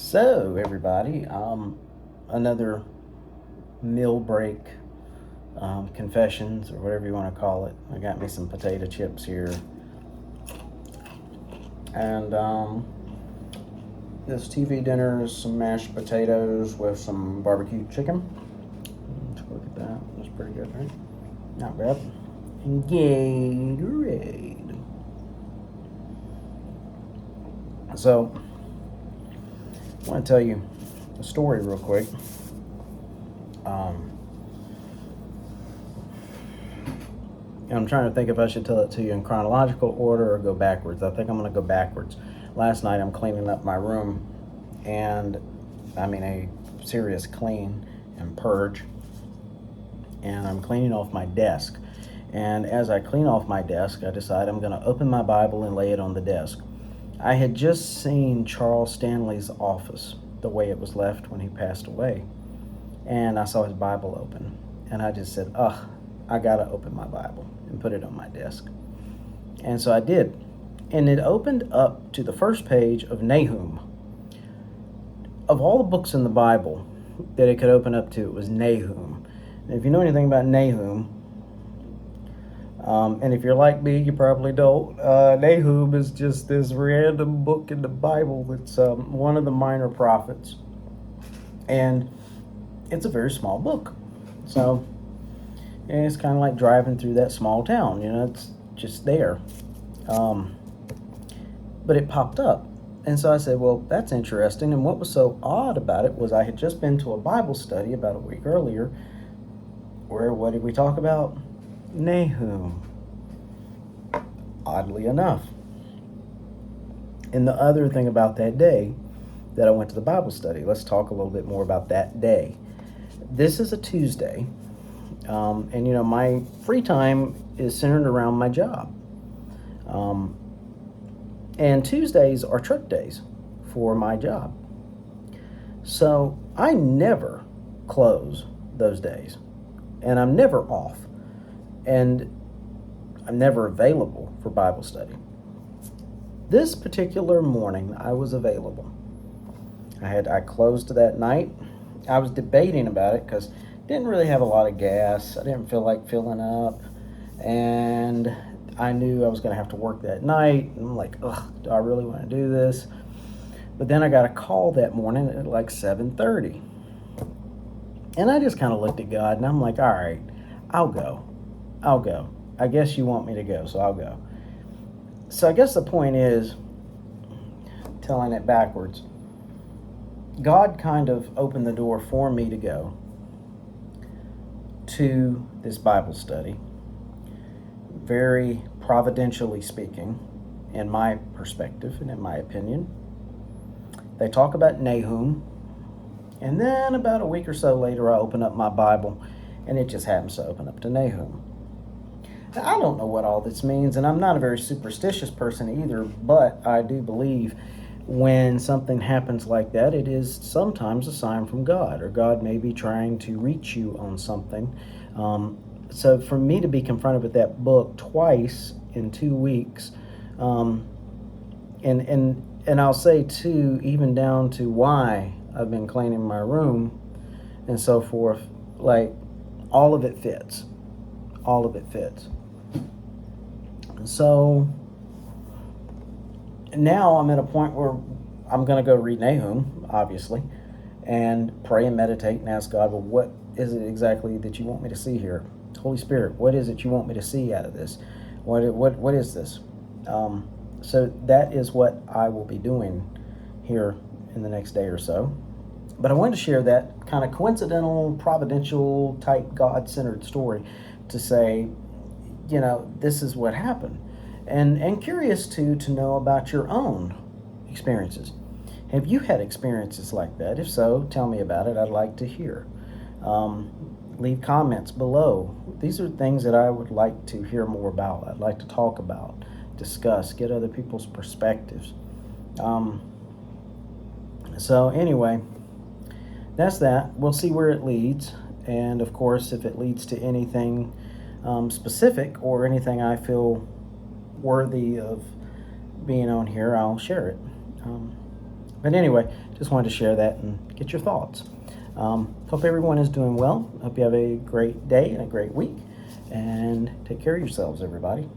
So, everybody, another meal break, confessions, or whatever you want to call it. I got me some potato chips here. And this TV dinner is some mashed potatoes with some barbecue chicken. Let's look at that. That's pretty good, right? Not bad. And Gatorade. So, I want to tell you a story real quick. I'm trying to think if I should tell it to you in chronological order or go backwards. I think I'm going to go backwards. Last night I'm cleaning up my room, and I mean a serious clean and purge, and I'm cleaning off my desk. And as I clean off my desk, I decide I'm going to open my Bible and lay it on the desk. I had just seen Charles Stanley's office, the way it was left when he passed away. And I saw his Bible open. And I just said, I got to open my Bible and put it on my desk. And so I did. And it opened up to the first page of Nahum. Of all the books in the Bible that it could open up to, it was Nahum. And if you know anything about Nahum, and if you're like me, you probably don't. Nahum is just this random book in the Bible. It's one of the minor prophets. And it's a very small book. So it's kind of like driving through that small town. It's just there. But it popped up. And so I said, well, that's interesting. And what was so odd about it was I had just been to a Bible study about a week earlier where what did we talk about? Nahum, oddly enough. And the other thing about that day that I went to the Bible study, let's talk a little bit more about that day. This is a Tuesday, and my free time is centered around my job. And Tuesdays are truck days for my job. So I never close those days, and I'm never off. And I'm never available for Bible study. This particular morning, I was available. I closed that night. I was debating about it because I didn't really have a lot of gas. I didn't feel like filling up. And I knew I was going to have to work that night. And I'm like, do I really want to do this? But then I got a call that morning at like 7:30. And I just kind of looked at God and I'm like, all right, I'll go. I guess you want me to go, so I'll go. So I guess the point is, telling it backwards, God kind of opened the door for me to go to this Bible study, very providentially speaking, in my perspective and in my opinion. They talk about Nahum, and then about a week or so later I open up my Bible and it just happens to open up to Nahum. I don't know what all this means, and I'm not a very superstitious person either, but I do believe when something happens like that, it is sometimes a sign from God, or God may be trying to reach you on something. So for me to be confronted with that book twice in 2 weeks, and I'll say too, even down to why I've been cleaning my room and so forth, like all of it fits. All of it fits. So now I'm at a point where I'm going to go read Nahum, obviously, and pray and meditate and ask God, well, what is it exactly that you want me to see here? Holy Spirit, what is it you want me to see out of this? What is this? So that is what I will be doing here in the next day or so. But I wanted to share that kind of coincidental, providential type God-centered story to say, this is what happened. And curious to know about your own experiences. Have you had experiences like that? If so, tell me about it. I'd like to hear. Leave comments below. These are things that I would like to hear more about. I'd like to talk about, discuss, get other people's perspectives. So anyway, that's that. We'll see where it leads. And of course, if it leads to anything specific or anything I feel worthy of being on here, I'll share it. But anyway, just wanted to share that and get your thoughts. Hope everyone is doing well. Hope you have a great day and a great week. And take care of yourselves, everybody.